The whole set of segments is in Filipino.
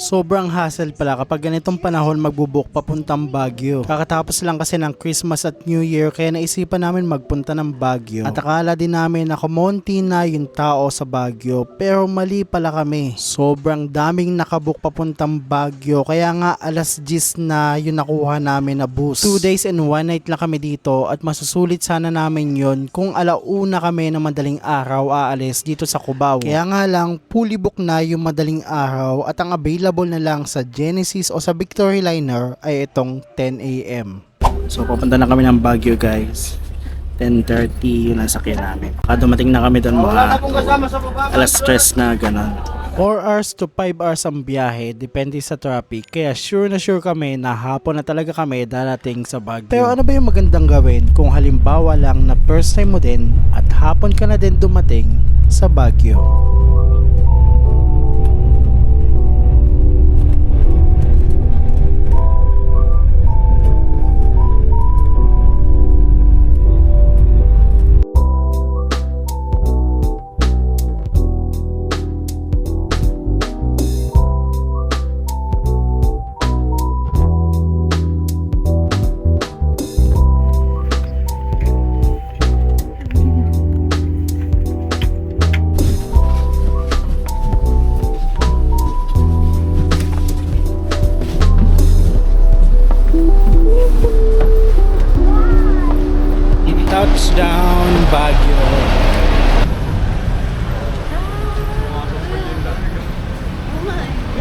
Sobrang hassle pala kapag ganitong panahon magbubook papuntang Baguio. Kakatapos lang kasi ng Christmas at New Year kaya naisipan namin magpunta ng Baguio. At akala din namin na kumonti na yung tao sa Baguio pero mali pala kami. Sobrang daming nakabook papuntang Baguio kaya nga alas 10 na yung nakuha namin na bus. 2 days and 1 night lang kami dito at masusulit sana namin yon kung alauna kami na madaling araw aalis dito sa Cubao. Kaya nga lang fully book na yung madaling araw at ang available na lang sa Genesis o sa Victory Liner ay itong 10 AM. So papunta na kami ng Baguio guys. 10:30 yung nasakyan namin. Dumating na kami doon mga alas 3 na gano'n. 4 hours to 5 hours ang biyahe, depende sa traffic. Kaya sure na sure kami na hapon na talaga kami darating sa Baguio. Pero ano ba yung magandang gawin kung halimbawa lang na first time mo din at hapon ka na din dumating sa Baguio? Touchdown Baguio.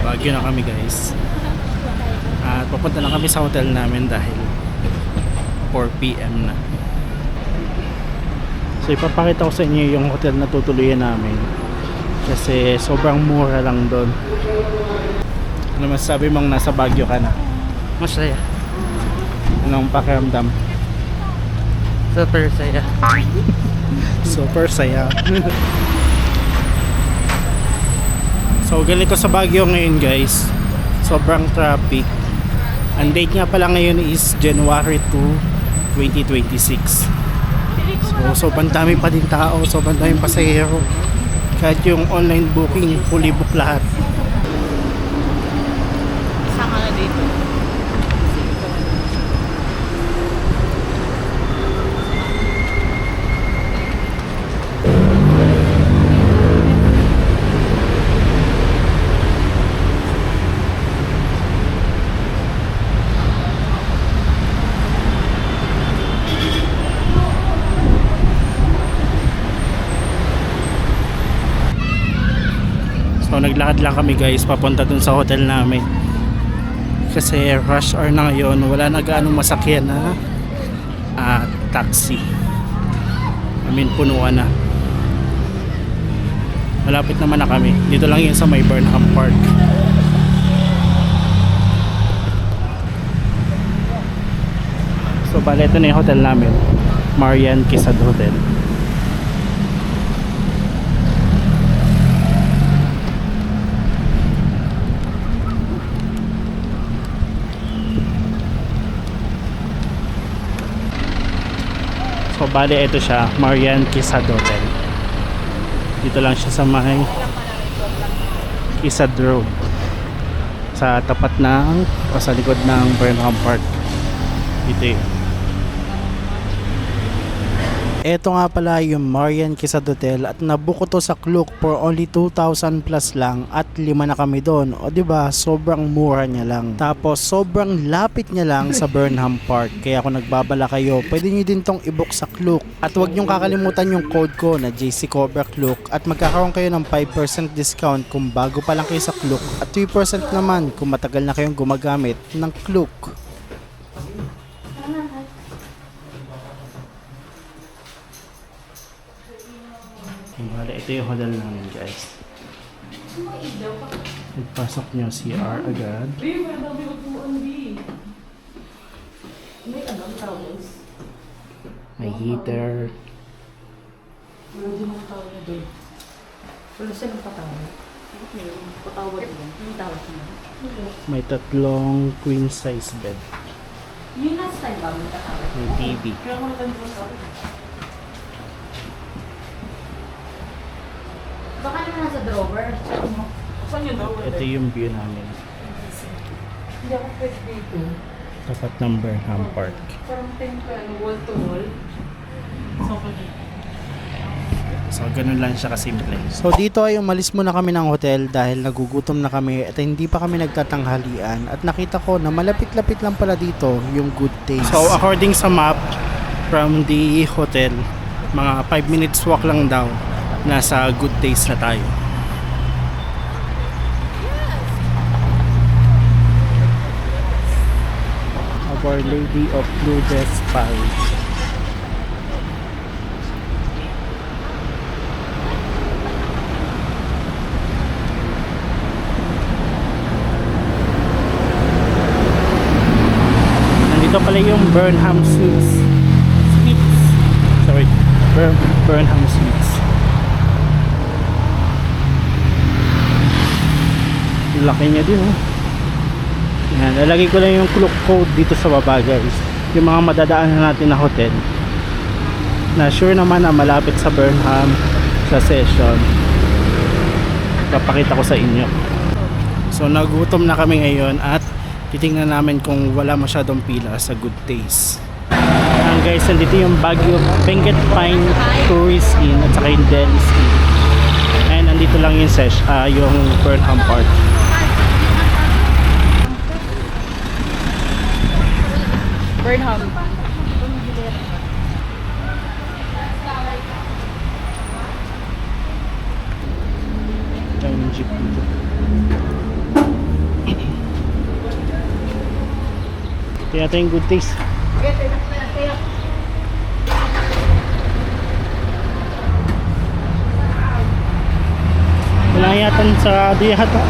Baguio na kami guys. At papunta na kami sa hotel namin dahil 4 PM na. So ipapakita ko sa inyo yung hotel na tutuluyan namin. Kasi sobrang mura lang doon. Ano masasabi mong nasa Baguio ka na? Masaya. Anong pakiramdam? Super saya. Super saya. So ganito sa Baguio ngayon guys. Sobrang traffic. Ang date nga pala ngayon is January 2, 2026. So sobrang dami pa din tao, sobrang daming pasahero. Kahit yung online booking, fully book lahat. Saan ka na dito? So naglakad lang kami guys papunta dun sa hotel namin. Kasi rush hour na ngayon, wala na gaanong masakyan na taxi. Punuan na. Malapit naman na kami. Dito lang yun sa may Burnham Park. So bale ito na yung hotel namin, Marian Quezad Hotel. So bale ito siya, Marian Quezad Hotel. Dito lang siya sa may Quezad Road, sa tapat ng o sa likod ng Burnham Park. Dito yun. Ito nga pala yung Marian Quezad Hotel at nabook ko to sa Klook for only 2,000 plus lang at 5 na kami doon. O diba, sobrang mura niya lang. Tapos sobrang lapit niya lang sa Burnham Park. Kaya kung nagbabala kayo, pwede nyo din tong i-book sa Klook. At huwag nyo kakalimutan yung code ko na JC Cobra Klook at magkakaroon kayo ng 5% discount kung bago pa lang kayo sa Klook at 3% naman kung matagal na kayong gumagamit ng Klook. Bale, ito yung hotel namin guys. Pagpasok nyo CR agad. May heater. Wala silang patawad. Patawad mo. Yung tawad mo. May 3 queen size bed. Yung last time ba may patawad? May TV. Kaya mo naman po sa baka naman nasa drawer. Saan yung drawer? Ito yung view namin. Hindi ako pwede dito. Tapat ng Burnham Park. Parang tayo ka, wall to wall. So, So, ganun lang siya kasimple. So, dito ay umalis muna kami ng hotel dahil nagugutom na kami at hindi pa kami nagtatanghalian. At nakita ko na malapit-lapit lang pala dito yung Good Taste. So, according sa map from the hotel, mga 5 minutes walk lang daw, nasa Good Taste na tayo. Our Lady of Lourdes Parish. Ito pala yung Burnham Suites. Sorry, Burnham Suites. Laki niya din, oh. Yan, lalagay ko lang yung code dito sa baba, guys. Yung mga madadaanan natin na hotel na sure naman na malapit sa Burnham, sa Session. Papakita ko sa inyo. So nagutom na kami ngayon at titingnan namin kung wala masyadong pila sa Good Taste. Guys, nandito yung Baguio Benguet Pine Tourist Inn at saka yung Dennis Inn. And nandito lang yung yung Burnham Park. Burnham. Yung jeep dito. Kaya ito yung Good Taste. Wala yata sarado yata.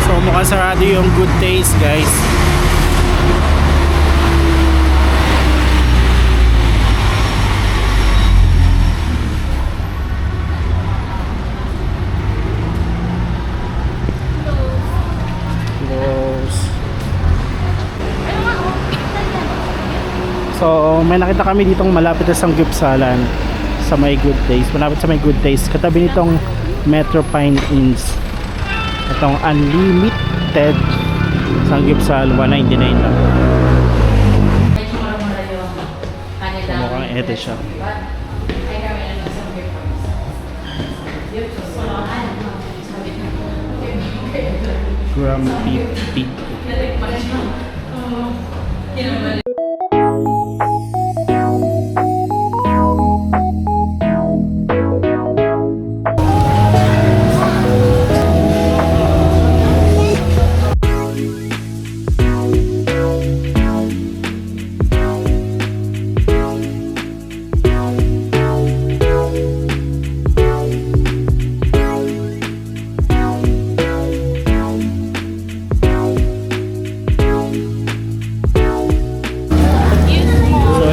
So mukhang sarado yung Good Taste, guys. So, may nakita kami ditong malapit na Sanggupsalan sa may Good Taste. Malapit sa may Good Taste. Katabi nitong Metro Pine Inns. Itong Unlimited Sanggupsal, 199 lang. So, mukhang ete siya. Grumpy Pig.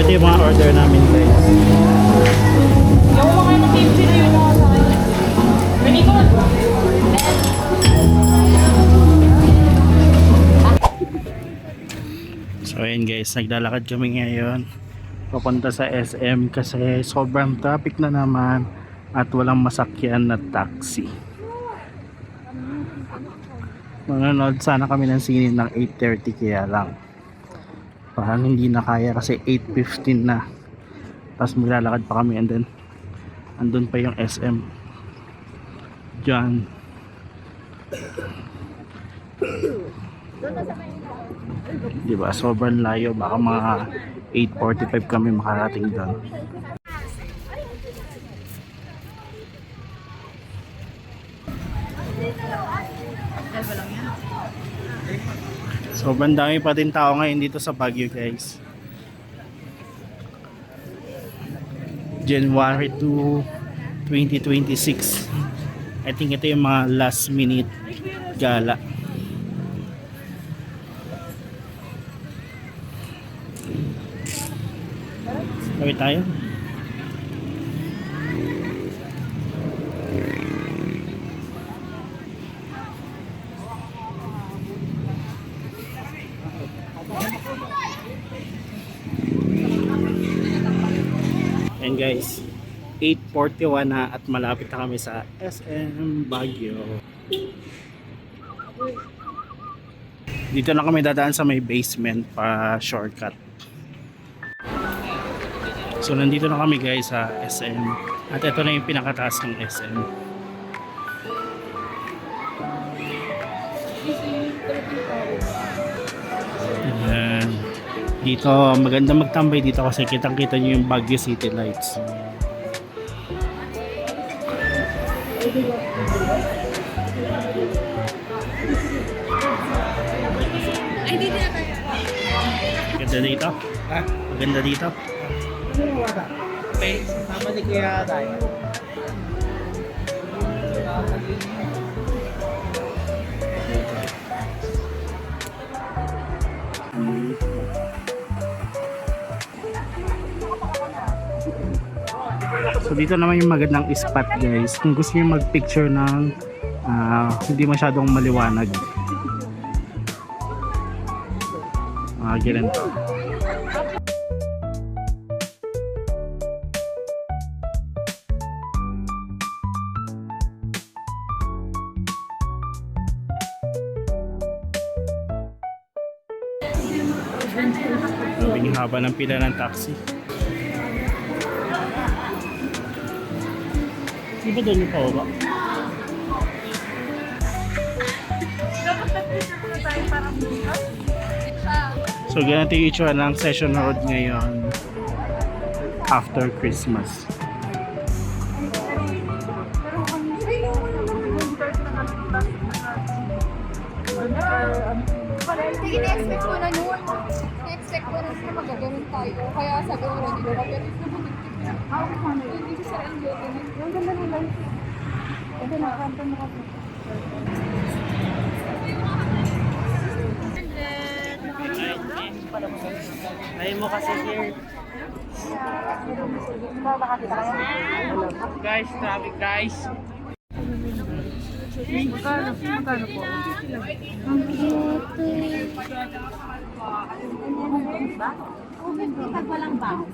Yung mga order namin, guys. Yung mga na-kimchi na yun mga sa akin. Renikot! So ayun guys, naglalakad kami ngayon papunta sa SM kasi sobrang traffic na naman at walang masakyan na taxi. Manonood sana kami ng sine ng 8:30 kaya lang parang hindi na kaya kasi 8:15 na, tapos maglalakad pa kami and then andun pa yung SM dyan. Diba, sobrang layo, baka mga 8:45 kami makarating doon. Sobrang dami pa din tao ngayon dito sa Baguio, guys. January 2, 2026. I think ito yung mga last minute gala. Tawid tayo. And guys, 8:41 na at malapit na kami sa SM Baguio. Dito na kami dadaan sa may basement para shortcut. So nandito na kami guys sa SM. At ito na yung pinakataas ng SM. Ayan. Dito maganda magtambay dito kasi kitang kita nyo yung Baguio City Lights. Maganda dito? Ha? Maganda dito? Okay, sama ni Kuya tayo. So dito naman yung magandang spot guys. Kung gusto niyo mag-picture ng hindi masyadong maliwanag. Ganito. Sabi yung haba ng pila ng taxi. Di ba doon yung pababa? So ganito yung itsura ng Session Road ngayon after Christmas. Sige, na-expect ko na yun. Na-expect ko na siya magaganon tayo. Kaya sabi ko na dito, pero hindi siya sa inyo. Yung ganda nila. Ito na, kanta mo ka. Ayun mo kasi here. Guys, traffic guys. Magkano po? Ang cute. Pag walang box.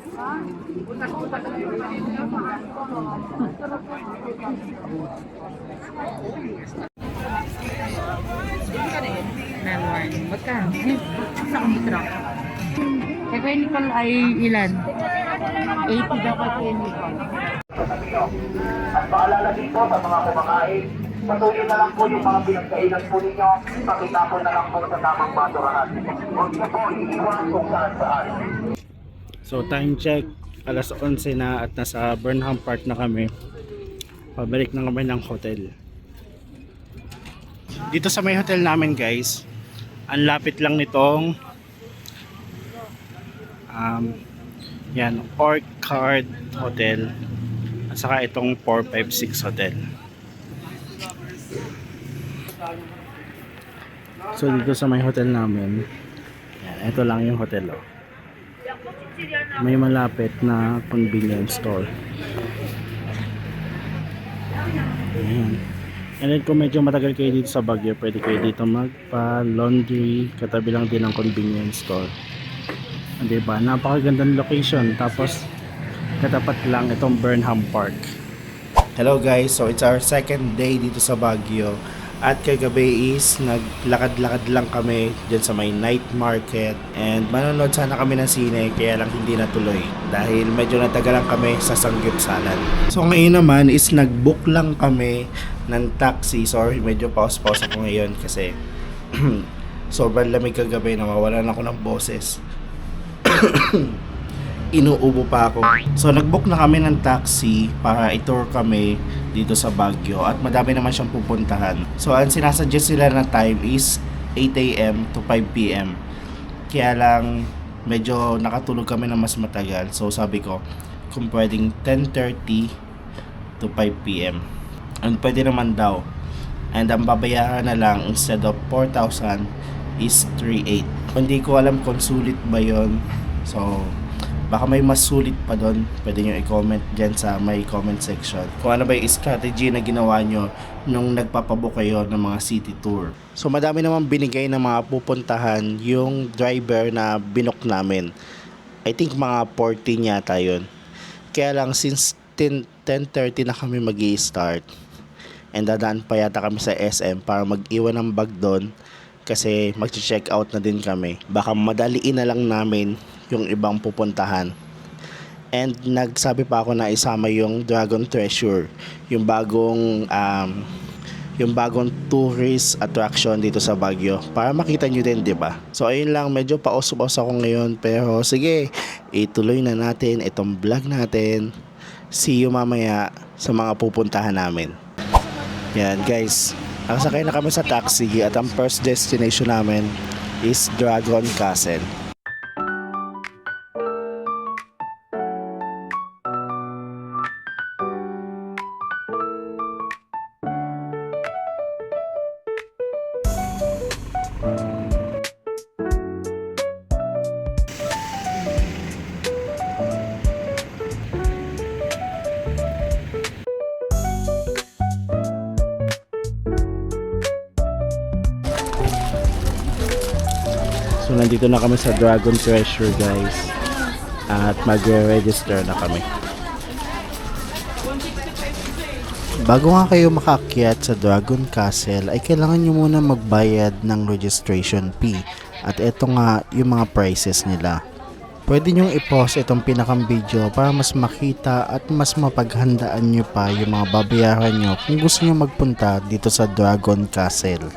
Melbourne. Magkano? Sa truck. Kay Kuya Nicole ay ilan? 80 daw kay Kuya Nicole. At paalala dito sa mga kumakain, patuloy na lang po yung mga pinagkainan po ninyo, pakitapon na lang po sa tamang basurahan. Huwag niyo po iiwan kung saan-saan. So time check, alas 11 na at nasa Burnham Park na kami. Pabalik na kami ng hotel. Dito sa may hotel namin guys, ang lapit lang nitong yan, Orchard Hotel at saka itong 456 Hotel. So dito sa may hotel namin, yan, ito lang yung hotel oh. May malapit na convenience store. Ayan. And then kung medyo matagal kayo dito sa Baguio, pwede kayo dito magpa-laundry, katabi lang din ng convenience store. Diba? Napakagandang location. Tapos katapat lang itong Burnham Park. Hello guys, so it's our second day dito sa Baguio. At kagabi is naglakad-lakad lang kami dyan sa may night market. And manonood sana kami ng sine, kaya lang hindi natuloy. Dahil medyo natagalan kami sa Sanggipsalan. So ngayon naman is nag-book lang kami ng taxi. Sorry, medyo pause-pause ako ngayon kasi sobrang lamig kagabi, nawawalan ako ng boses. Inuubo pa ako. So nag-book na kami ng taxi para i-tour kami dito sa Baguio at madami naman siyang pupuntahan. So ang sinasuggest nila na time is 8 AM to 5 PM. Kaya lang medyo nakatulog kami na mas matagal. So sabi ko kung pwedeng 10:30 to 5 PM. And pwede naman daw. And ang babayaran na lang instead of 4,000 is 3,800. Hindi ko alam kung sulit ba yon. So baka may mas sulit pa doon, pwede nyo i-comment dyan sa may comment section kung ano ba yung strategy na ginawa nyo nung nagpapabook kayo ng mga city tour. So madami naman binigay na mga pupuntahan yung driver na binook namin. I think mga 14 yata yun. Kaya lang since 10:30 na kami mag-i-start and dadaan pa yata kami sa SM para mag-iwan ng bag doon kasi mag-check out na din kami. Baka madaliin na lang namin yung ibang pupuntahan. And nagsabi pa ako na isama yung Dragon Treasure, yung bagong tourist attraction dito sa Baguio para makita nyo din, di ba? So ayun lang, medyo pausap-usap ako ngayon, pero sige, ituloy na natin itong vlog natin. See you mamaya sa mga pupuntahan namin. Yan guys, nakasakay na kami sa taxi at ang first destination namin is Dragon Castle. So nandito na kami sa Dragon Treasure guys, at magre-register na kami. Bago nga kayo makaakyat sa Dragon Castle ay kailangan nyo muna magbayad ng registration fee, at eto nga yung mga prices nila. Pwede nyong i-pause itong pinakang video para mas makita at mas mapaghandaan nyo pa yung mga babayaran nyo kung gusto nyo magpunta dito sa Dragon Castle.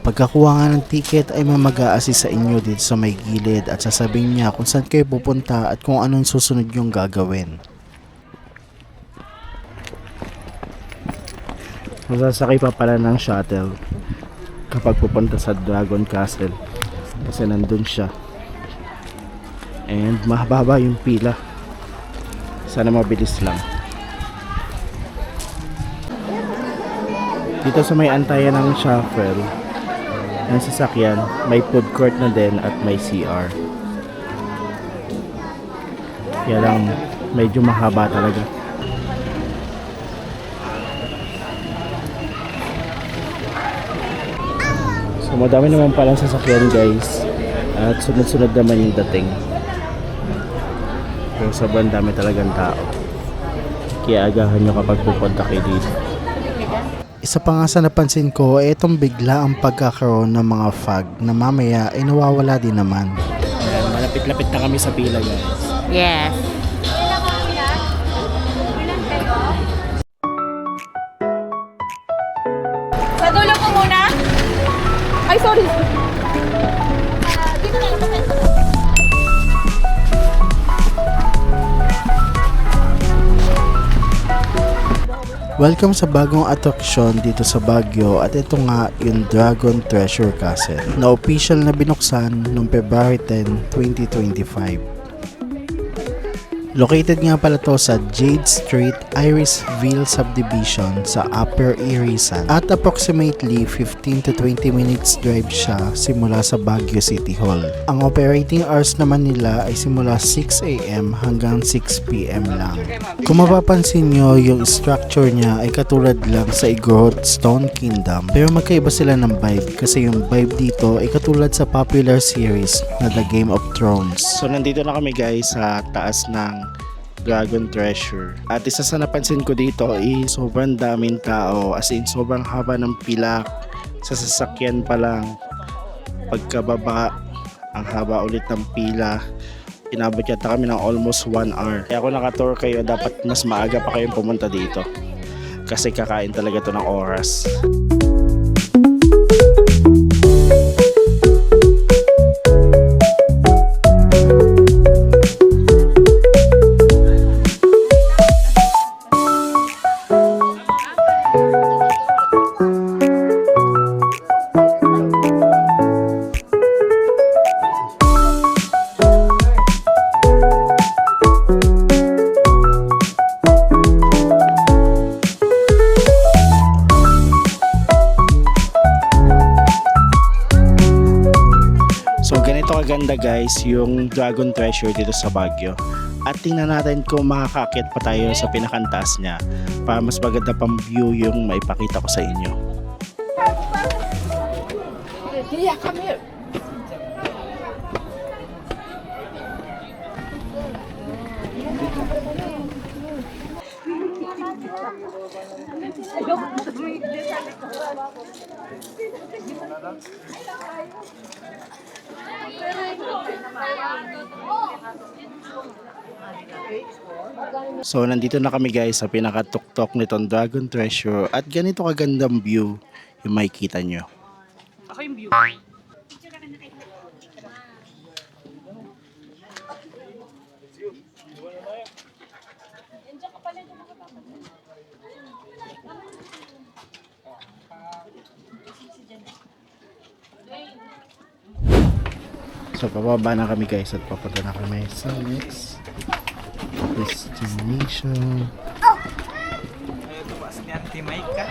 Pagkakuha nga ng ticket ay may mag-a-assist sa inyo dito sa may gilid at sasabihin niya kung saan kayo pupunta at kung anong susunod yung gagawin. Masasakay pa pala ng shuttle kapag pupunta sa Dragon Castle kasi nandun siya. And mahaba yung pila. Sana mabilis lang. Dito sa may antayan ng shuttle, ang sasakyan, may food court na din at may CR. Kaya lang, medyo mahaba talaga. So madami naman palang sasakyan guys, at sunod-sunod naman yung dating. Pero sobrang dami talagang tao. Kaya agahan nyo kapag pupunta kayo dito. Isa pa nga sa napansin ko ay itong bigla ang pagkakaroon ng mga fog na mamaya ay nawawala din naman. Ayan, malapit-lapit na kami sa pila guys. Yes. Sa dulo ko muna. Ay, sorry. Dito lang. Welcome sa bagong atraksyon dito sa Baguio, at ito nga yung Dragon Treasure Castle na official na binuksan noong February 10, 2025. Located nga pala to sa Jade Street, Irisville Subdivision sa Upper Irisan, at approximately 15 to 20 minutes drive siya simula sa Baguio City Hall. Ang operating hours naman nila ay simula 6 AM hanggang 6 PM lang. Kung mapapansin nyo, yung structure niya ay katulad lang sa Igorot Stone Kingdom, pero magkaiba sila ng vibe kasi yung vibe dito ay katulad sa popular series na The Game of Thrones. So nandito na kami guys sa taas ng Dragon Treasure, at isa sa napansin ko dito ay sobrang daming tao, as in sobrang haba ng pila sa sasakyan pa lang. Pagkababa, ang haba ulit ng pila. Inabot yata kami ng almost 1 hour. Kaya kung nakatour kayo, dapat mas maaga pa kayong pumunta dito kasi kakain talaga to ng oras. So ganito kaganda guys yung Dragon Treasure dito sa Baguio. At tingnan natin kung makakakit pa tayo sa pinakantaas niya para mas maganda pang view yung maipakita ko sa inyo. Yeah, come here. So nandito na kami guys sa pinakatuktok nitong Dragon Treasure at ganito kagandang view yung makikita nyo. Ako yung view. So pababa na kami guys at papunta na kami sa next destination. Ayaw tumaas ni Auntie Maika.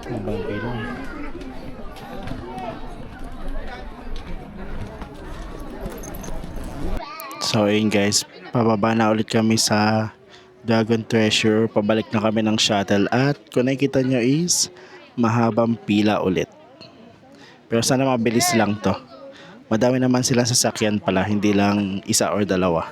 Ang bagay lang. So ayun guys, pababa na ulit kami sa Dragon Treasure. Pabalik na kami ng shuttle at kung nakikita nyo is mahabang pila ulit. Pero sana mabilis lang to. Madami naman silang sasakyan pala, hindi lang isa or dalawa.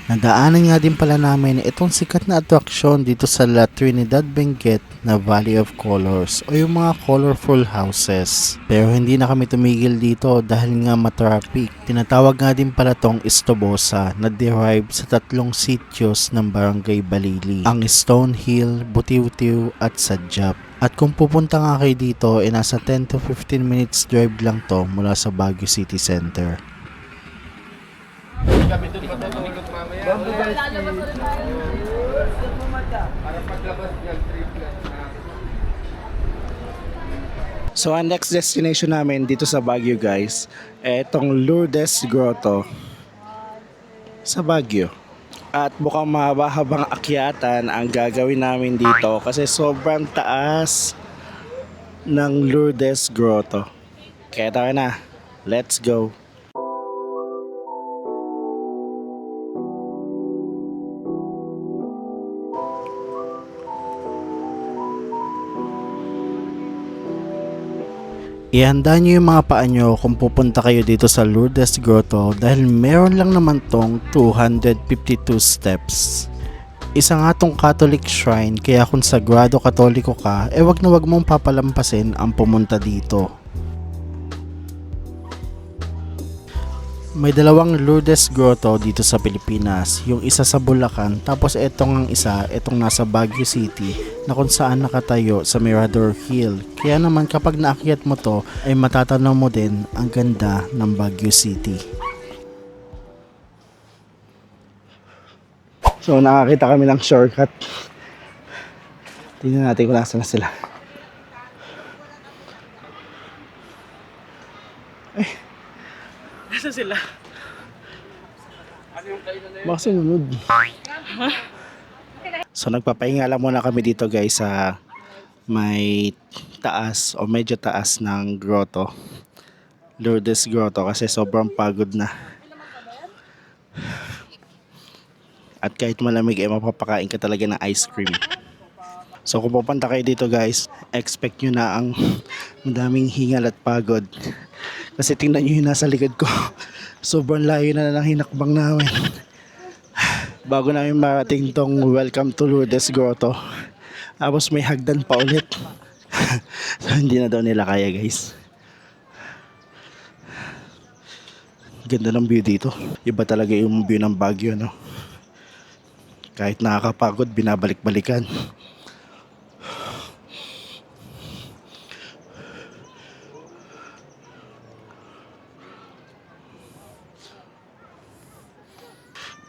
Nadaanan nga din pala namin itong sikat na atraksyon dito sa La Trinidad Benguet na Valley of Colors o yung mga colorful houses. Pero hindi na kami tumigil dito dahil nga matraffic. Tinatawag nga din pala tong Estobosa na derived sa tatlong sityos ng Barangay Balili. Ang Stonehill, Butiw-Tiw at Sadyap. At kung pupunta nga kayo dito, nasa 10 to 15 minutes drive lang to mula sa Baguio City Center. So ang next destination namin dito sa Baguio guys, etong Lourdes Grotto sa Baguio. At mukhang mahaba-habang akyatan ang gagawin namin dito kasi sobrang taas ng Lourdes Grotto. Kaya tayo na, let's go! Ihanda nyo yung mga paa nyo kung pupunta kayo dito sa Lourdes Grotto dahil meron lang naman tong 252 steps. Isa nga tong Catholic shrine kaya kung sagrado katoliko ka, wag na wag mong papalampasin ang pumunta dito. May dalawang Lourdes Grotto dito sa Pilipinas, yung isa sa Bulacan tapos etong nasa Baguio City na kung saan nakatayo sa Mirador Hill. Kaya naman kapag naakyat mo to ay matatanaw mo din ang ganda ng Baguio City. So nakakita kami ng shortcut. Tingnan natin kung nasa na sila. Nasa sila? Baka sinunod. So nagpapahinga lang muna kami dito guys sa may taas o medyo taas ng grotto. Lourdes Grotto kasi sobrang pagod na. At kahit malamig mapapakain ka talaga ng ice cream. So kung pupunta kayo dito guys, expect nyo na ang madaming hingal at pagod. Kasi tingnan nyo yung nasa likod ko. Sobrang layo na ng hinakbang namin. Bago namin marating tong welcome to Lourdes Grotto. Tapos may hagdan pa ulit. So hindi na daw nila kaya guys. Ganda ng view dito. Iba talaga yung view ng Baguio, no? Kahit nakakapagod, binabalik-balikan.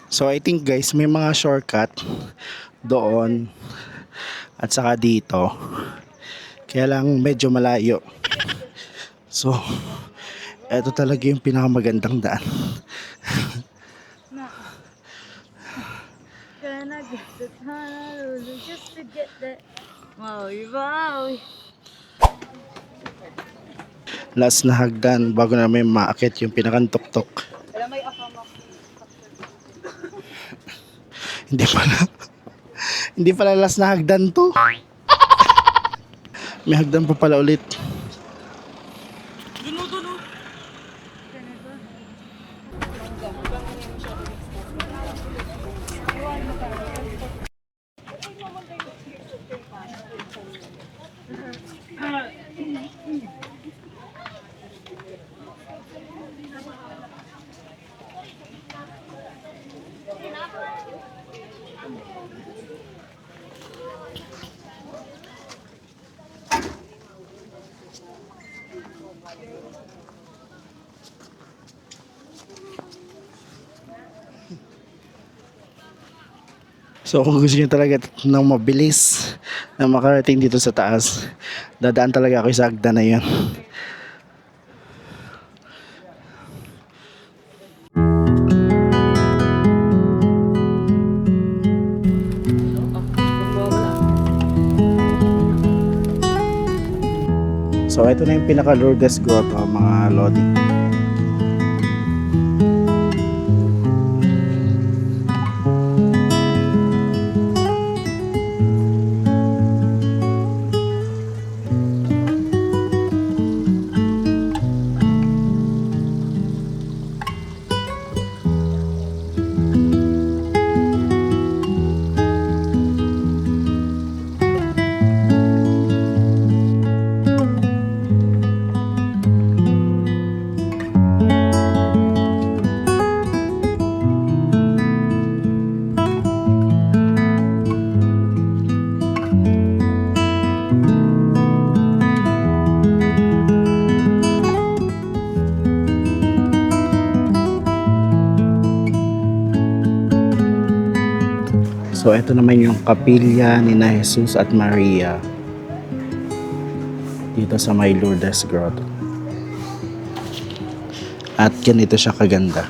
So I think guys may mga shortcut doon at saka dito. Kaya lang medyo malayo. So eto talaga yung pinakamagandang daan. Can I get the Honolulu just to get that Maui Maui? last na hagdan bago namin maakit yung pinakantuktok. Hindi pala. Hindi pala last na hagdan to. May hagdan pa pala ulit. So kung gusto niyo talaga ng mabilis na makarating dito sa taas, dadaan talaga ako sa hagdan na yun. So ito na yung pinaka Lourdes Grotto mga lodi. So ito naman yung kapilya ni na Jesus at Maria dito sa may Lourdes Grotto. At ganito siya kaganda.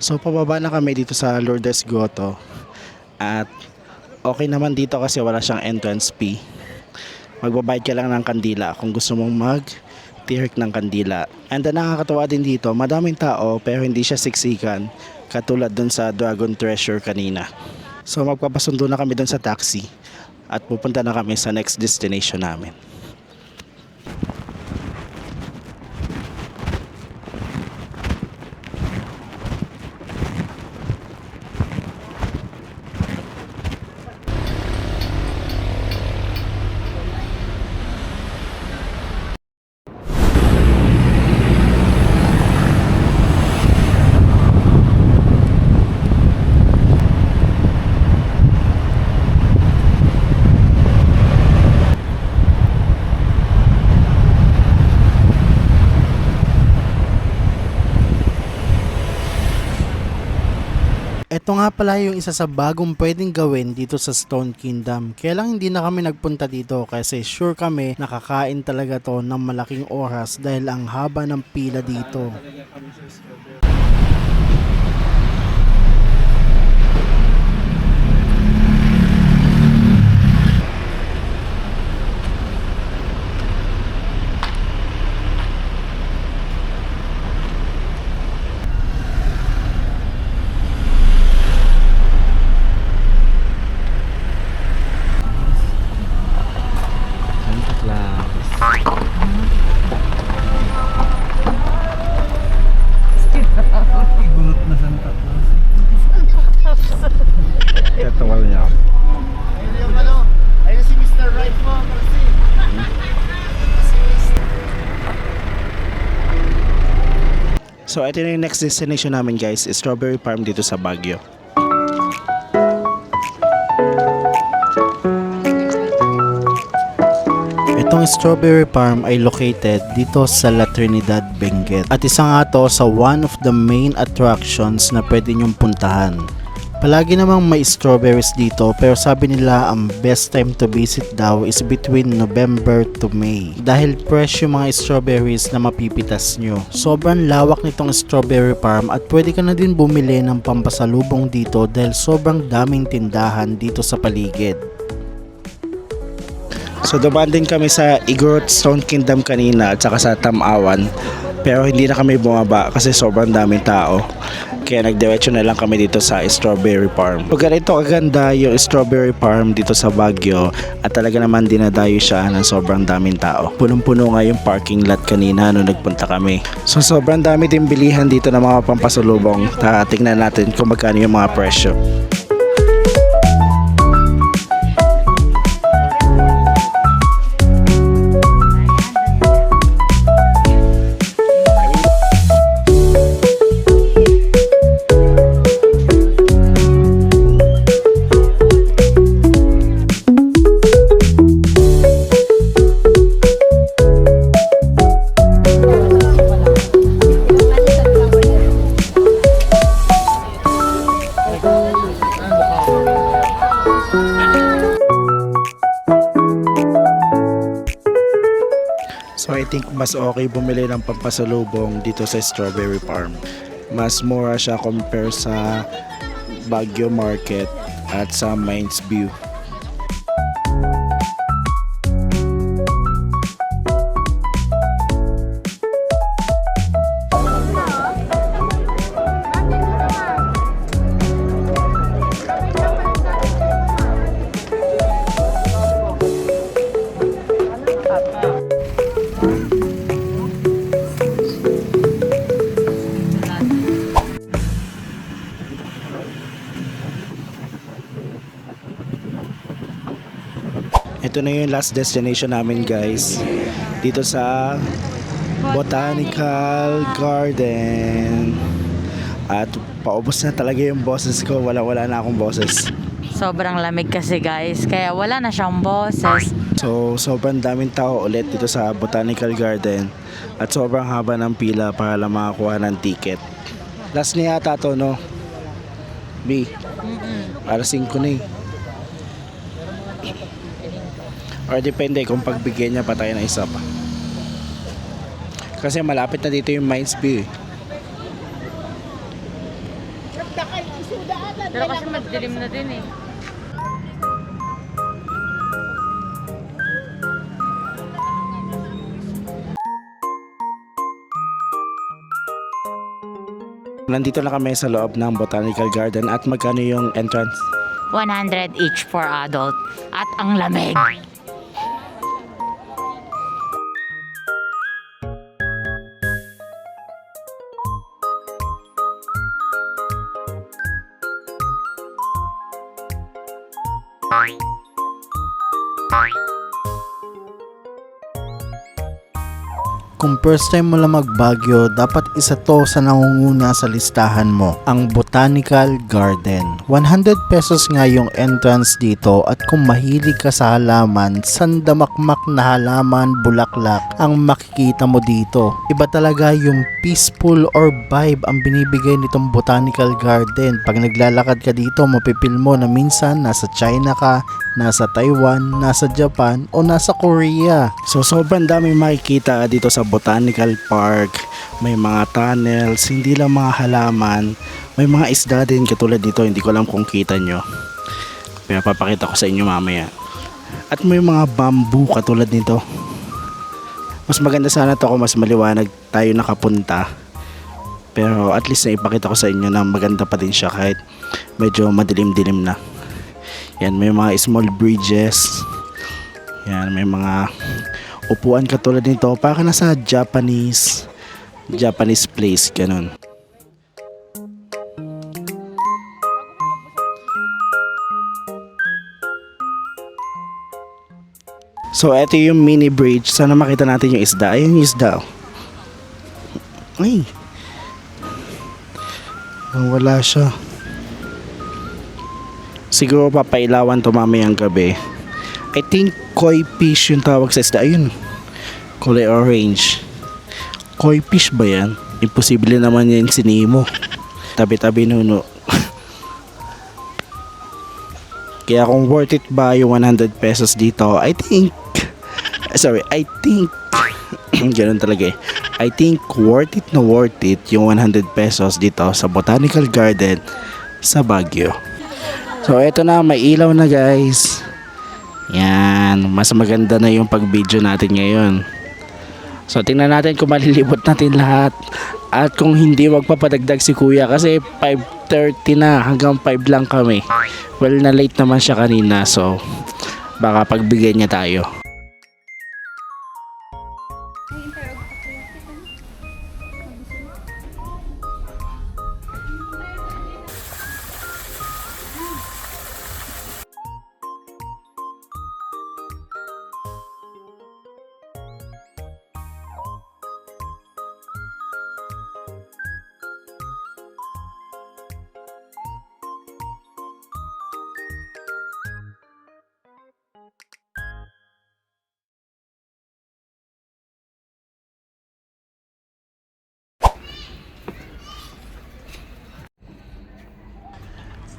So pababa na kami dito sa Lourdes Grotto at okay naman dito kasi wala siyang entrance fee. Magbabayad ka lang ng kandila kung gusto mong mag-tirik ng kandila. And then nakakatawa din dito, madaming tao pero hindi siya siksikan katulad dun sa Dragon Treasure kanina. So magpapasundo na kami dun sa taxi at pupunta na kami sa next destination namin. Ito nga pala yung isa sa bagong pwedeng gawin dito sa Stone Kingdom. Kaya lang hindi na kami nagpunta dito kasi sure kami nakakain talaga to ng malaking oras dahil ang haba ng pila dito. Tawal niya. Ayun si Mr. Right mo, kasi. So ito na yung next destination namin guys, Strawberry Farm dito sa Baguio. Itong Strawberry Farm ay located dito sa La Trinidad, Benguet. At isa nga to sa one of the main attractions na pwede nyong puntahan. Palagi namang may strawberries dito pero sabi nila ang best time to visit daw is between November to May dahil fresh yung mga strawberries na mapipitas nyo. Sobrang lawak nitong strawberry farm at pwede ka na din bumili ng pampasalubong dito dahil sobrang daming tindahan dito sa paligid. So dumaan din kami sa Igorot Stone Kingdom kanina at saka sa Tamawan pero hindi na kami bumaba kasi sobrang daming tao. Kaya nagdiretso na lang kami dito sa strawberry farm. Pag ganito kaganda yung strawberry farm dito sa Baguio at talaga naman dinadayo siya ng sobrang daming tao. Punong-puno nga yung parking lot kanina nung nagpunta kami. So sobrang dami din bilihan dito ng mga pampasalubong. Tingnan natin kung magkano yung mga presyo. So I think mas okay bumili ng pampasalubong dito sa Strawberry Farm. Mas mura siya compare sa Baguio Market at sa Mines View. Ito na yung last destination namin guys. Dito sa Botanical Garden. At paubos na talaga yung boses ko. Wala na akong boses. Sobrang lamig kasi guys, kaya wala na siyang boses. So sobrang daming tao ulit dito sa Botanical Garden. At sobrang haba ng pila para lang makakuha ng ticket. Last na yata to, no? B. Alas 5 na eh. Or depende kung pagbigyan niya pa tayo ng isa pa. Kasi malapit na dito yung Mines View eh. Pero kasi madilim na din eh. Nandito na kami sa loob ng Botanical Garden at magkano yung entrance? 100 each for adult. At ang lamig. Kung first time mo lang mag-Baguio, dapat isa to sa nangunguna sa listahan mo, ang Botanical Garden. 100 pesos nga yung entrance dito at kung mahilig ka sa halaman, sandamakmak na halaman, bulaklak ang makikita mo dito. Iba talaga yung peaceful or vibe ang binibigay nitong Botanical Garden. Pag naglalakad ka dito, mapipil mo na minsan nasa China ka, nasa Taiwan, nasa Japan o nasa Korea. So sobrang daming makikita dito sa Botanical Park. May mga tunnels, hindi lang mga halaman, may mga isda din katulad dito, hindi ko alam kung kita nyo, pero papakita ko sa inyo mamaya. At may mga bamboo katulad nito. Mas maganda sana to kung mas maliwanag tayo nakapunta, pero at least naipakita ko sa inyo na maganda pa din siya kahit medyo madilim-dilim na. Yan, may mga small bridges. Yan, may mga upuan katulad nito, para nasa Japanese place, ganun. So eto yung mini bridge, sana makita natin yung isda. Ayun yung isda. Ay, wala siya. Siguro papailawan to mamayang gabi. I think koi fish yung tawag sa isda. Ayun, kulay orange. Koi fish ba yan? Imposible naman yan sinimo. Tabi-tabi nuno. Kaya kung worth it ba yung 100 pesos dito, I think ganun talaga eh. I think worth it na worth it yung 100 pesos dito sa Botanical Garden sa Baguio. So eto na, may ilaw na guys. Yan, mas maganda na yung pag-video natin ngayon. So tingnan natin kung malilibot natin lahat. At kung hindi, wag papadagdag si kuya kasi 5:30 na, hanggang 5 lang kami. Well, na late naman siya kanina, so baka pagbigyan niya tayo.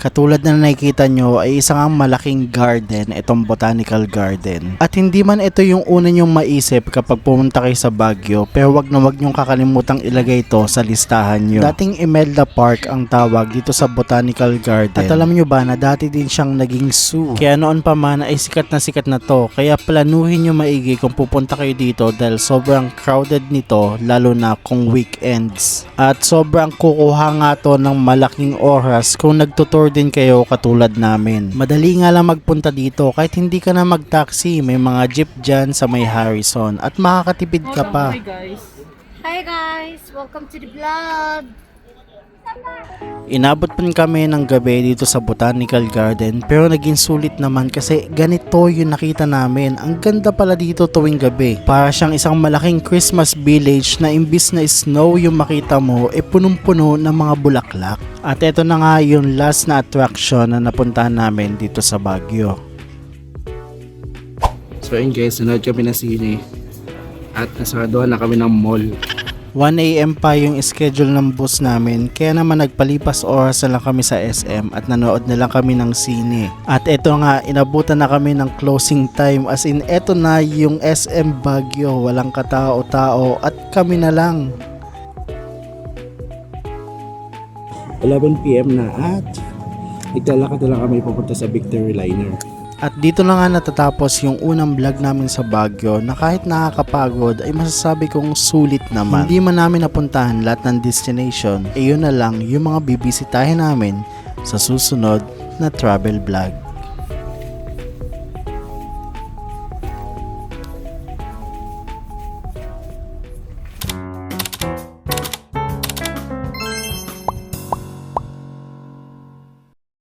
Katulad na nakikita nyo ay isang malaking garden, itong Botanical Garden. At hindi man ito yung una nyong maisip kapag pumunta kayo sa Baguio, pero wag nyong kakalimutang ilagay ito sa listahan nyo. Dating Imelda Park ang tawag dito sa Botanical Garden. At alam nyo ba na dati din siyang naging zoo? Kaya noon pa man ay sikat na to. Kaya planuhin nyo maigi kung pupunta kayo dito dahil sobrang crowded nito, lalo na kung weekends. At sobrang kukuha nga to ng malaking oras kung nagtutour din kayo katulad namin. Madali nga lang magpunta dito kahit hindi ka na mag-taxi, may mga jeep dyan sa may Harrison at makakatipid ka pa. Hi guys! Welcome to the vlog! Inabot pa kami ng gabi dito sa Botanical Garden pero naging sulit naman kasi ganito yung nakita namin. Ang ganda pala dito tuwing gabi. Para siyang isang malaking Christmas village na imbis na snow yung makita mo punong-puno ng mga bulaklak. At eto na nga yung last na attraction na napuntahan namin dito sa Baguio. So ayun guys, sunod kami na sine at nasaraduhan na kami ng mall. 1 AM pa yung schedule ng bus namin kaya naman nagpalipas oras na lang kami sa SM at nanood na lang kami ng sine. At eto nga, inabutan na kami ng closing time, as in eto na yung SM Baguio, walang katao-tao at kami na lang. 11 PM na at naglalakad na lang kami papunta sa Victory Liner. At dito na nga natatapos yung unang vlog namin sa Baguio na kahit nakakapagod ay masasabi kong sulit naman. Hindi man namin napuntahan lahat ng destination, yun na lang yung mga bibisitahin namin sa susunod na travel vlog.